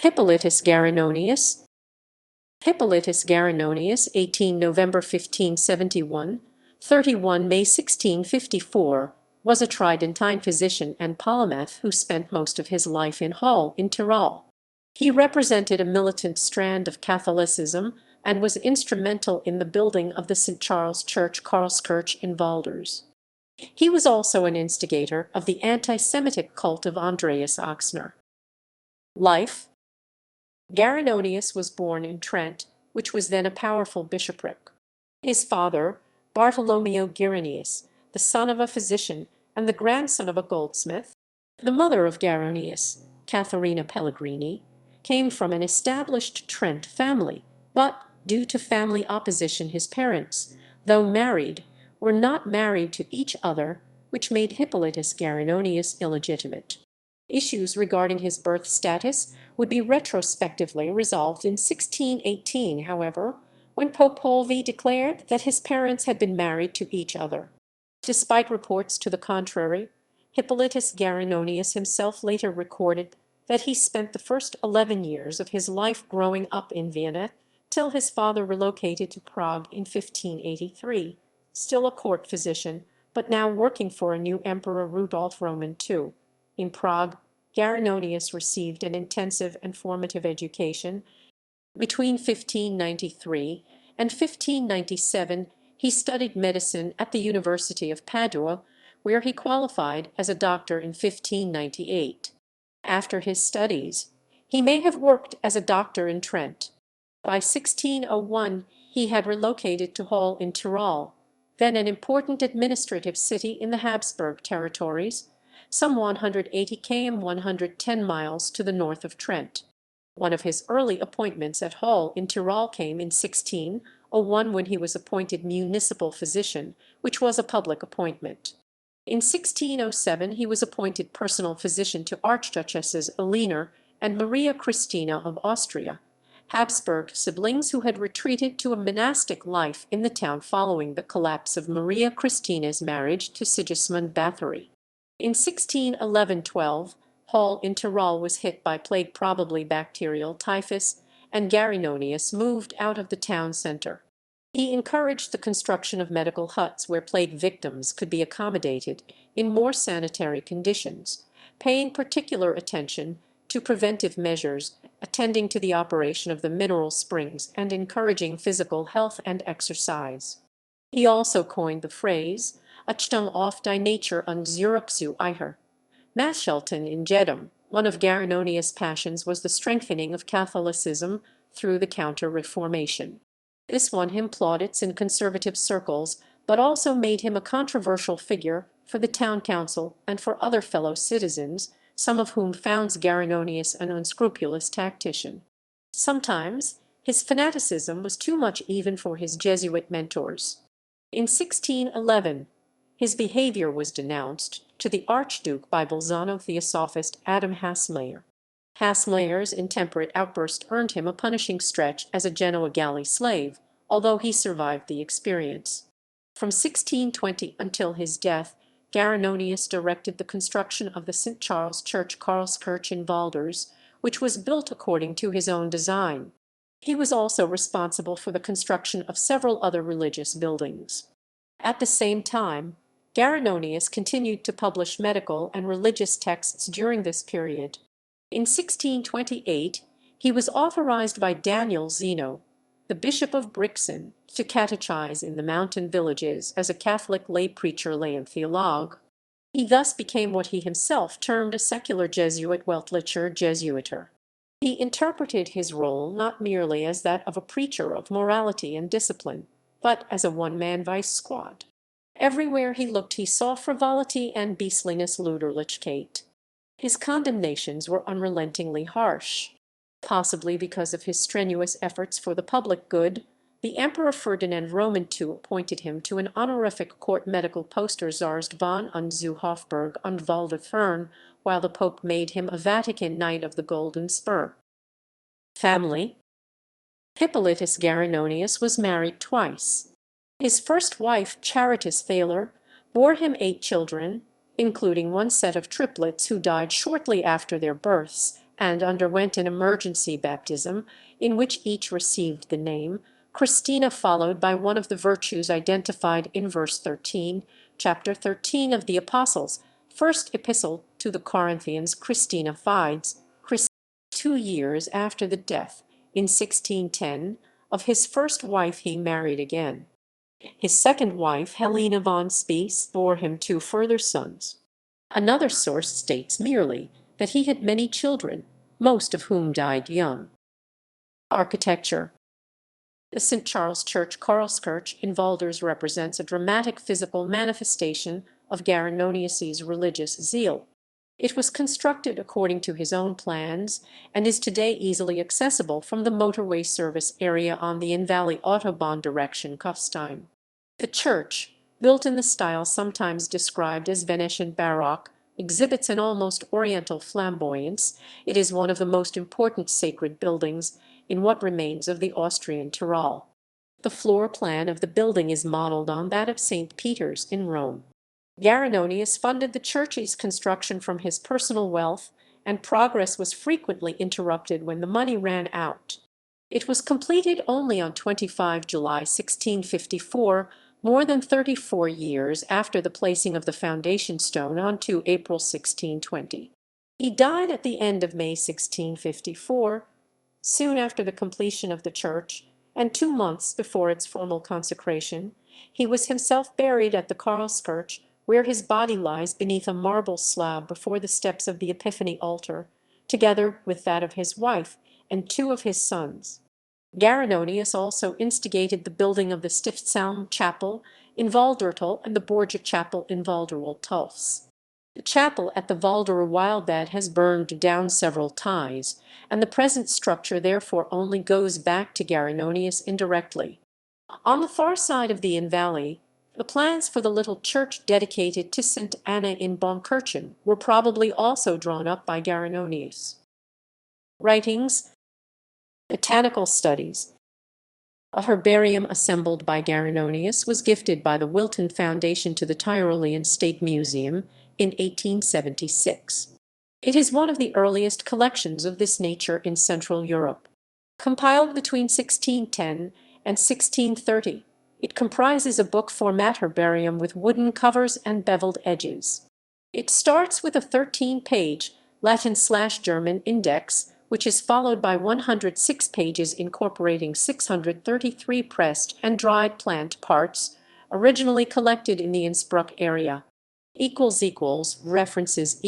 Hippolytus Guarinonius. Hippolytus Guarinonius, 18 November 1571, 31 May 1654, was a Tridentine physician and polymath who spent most of his life in Hall in Tirol. He represented a militant strand of Catholicism and was instrumental in the building of the St. Charles Church Karlskirche in Volders. He was also an instigator of the anti-Semitic cult of Andreas Oxner. Life. Guarinonius was born in Trent, which was then a powerful bishopric. His father, Bartolomeo Guarinonius, the son of a physician and the grandson of a goldsmith, the mother of Guarinonius, Catharina Pellegrini, came from an established Trent family, but, due to family opposition, his parents, though married, were not married to each other, which made Hippolytus Guarinonius illegitimate. Issues regarding his birth status would be retrospectively resolved in 1618, however, when Pope Paul V declared that his parents had been married to each other. Despite reports to the contrary, Hippolytus Guarinonius himself later recorded that he spent the first 11 years of his life growing up in Vienna till his father relocated to Prague in 1583, still a court physician, but now working for a new emperor, Rudolf Roman II. In Prague, Guarinonius received an intensive and formative education. Between 1593 and 1597, he studied medicine at the University of Padua, where he qualified as a doctor in 1598. After his studies, he may have worked as a doctor in Trent. By 1601, he had relocated to Hall in Tirol, then an important administrative city in the Habsburg territories, some 180 km 110 miles to the north of Trent. One of his early appointments at Hall in Tirol came in 1601 when he was appointed municipal physician, which was a public appointment. In 1607 he was appointed personal physician to Archduchesses Eleanor and Maria Christina of Austria, Habsburg siblings who had retreated to a monastic life in the town following the collapse of Maria Christina's marriage to Sigismund Bathory. In 1611–12, Hall in Tirol was hit by plague, probably bacterial typhus, and Guarinonius moved out of the town centre. He encouraged the construction of medical huts where plague victims could be accommodated in more sanitary conditions, paying particular attention to preventive measures, attending to the operation of the mineral springs, and encouraging physical health and exercise. He also coined the phrase, Achtung auf die Natur und zurück zu ihr. Maschalten in Jedum. One of Guarinonius' passions was the strengthening of Catholicism through the Counter-Reformation. This won him plaudits in conservative circles, but also made him a controversial figure for the town council and for other fellow citizens, some of whom found Guarinonius an unscrupulous tactician. Sometimes his fanaticism was too much even for his Jesuit mentors. In 1611, his behavior was denounced to the Archduke by Bolzano theosophist Adam Hasmayer. Hasmayer's intemperate outburst earned him a punishing stretch as a Genoa galley slave, although he survived the experience. From 1620 until his death, Guarinonius directed the construction of the St. Charles Church Karlskirche in Volders, which was built according to his own design. He was also responsible for the construction of several other religious buildings. At the same time, Guarinonius continued to publish medical and religious texts during this period. In 1628, he was authorized by Daniel Zeno, the Bishop of Brixen, to catechize in the mountain villages as a Catholic lay preacher and theologue. He thus became what he himself termed a secular Jesuit weltlicher Jesuiter. He interpreted his role not merely as that of a preacher of morality and discipline, but as a one-man vice squad. Everywhere he looked he saw frivolity and beastliness, Luderlichkeit. His condemnations were unrelentingly harsh. Possibly because of his strenuous efforts for the public good, the Emperor Ferdinand Roman II appointed him to an honorific court medical post Zarzbahn und zu Hofburg und Waldefern, while the Pope made him a Vatican Knight of the Golden Spur. Family. Hippolytus Guarinonius was married twice. His first wife, Charitas Thaler, bore him 8 children, including one set of triplets who died shortly after their births, and underwent an emergency baptism in which each received the name Christina, followed by one of the virtues identified in verse 13, chapter 13 of the Apostles' first epistle to the Corinthians. Christina Fides, 2 years after the death, in 1610, of his first wife, he married again. His second wife, Helena von Spies, bore him 2 further sons. Another source states merely that he had many children, most of whom died young. Architecture. The St. Charles Church, Karlskirche, in Volders represents a dramatic physical manifestation of Guarinonius's religious zeal. It was constructed according to his own plans and is today easily accessible from the motorway service area on the In-Valley Autobahn direction Kufstein. The church, built in the style sometimes described as Venetian Baroque, exhibits an almost Oriental flamboyance. It is one of the most important sacred buildings in what remains of the Austrian Tyrol. The floor plan of the building is modeled on that of St. Peter's in Rome. Guarinonius funded the church's construction from his personal wealth, and progress was frequently interrupted when the money ran out. It was completed only on 25 July 1654, more than 34 years after the placing of the foundation stone on 2 April 1620. He died at the end of May 1654, soon after the completion of the church, and 2 months before its formal consecration. He was himself buried at the Karlskirche, where his body lies beneath a marble slab before the steps of the Epiphany altar, together with that of his wife and 2 of his sons. Guarinonius also instigated the building of the Stiftsalm Chapel in Waldortel and the Borgia Chapel in Walderwald-Tulfs. The chapel at the Walderer Wildbad has burned down several times, and the present structure therefore only goes back to Guarinonius indirectly. On the far side of the Inn Valley, the plans for the little church dedicated to St. Anna in Bonkirchen were probably also drawn up by Guarinonius. Writings. Botanical Studies. A herbarium assembled by Guarinonius was gifted by the Wilton Foundation to the Tyrolean State Museum in 1876. It is one of the earliest collections of this nature in Central Europe. Compiled between 1610 and 1630, it comprises a book-format herbarium with wooden covers and beveled edges. It starts with a 13-page Latin/German index, which is followed by 106 pages incorporating 633 pressed and dried plant parts, originally collected in the Innsbruck area. References ==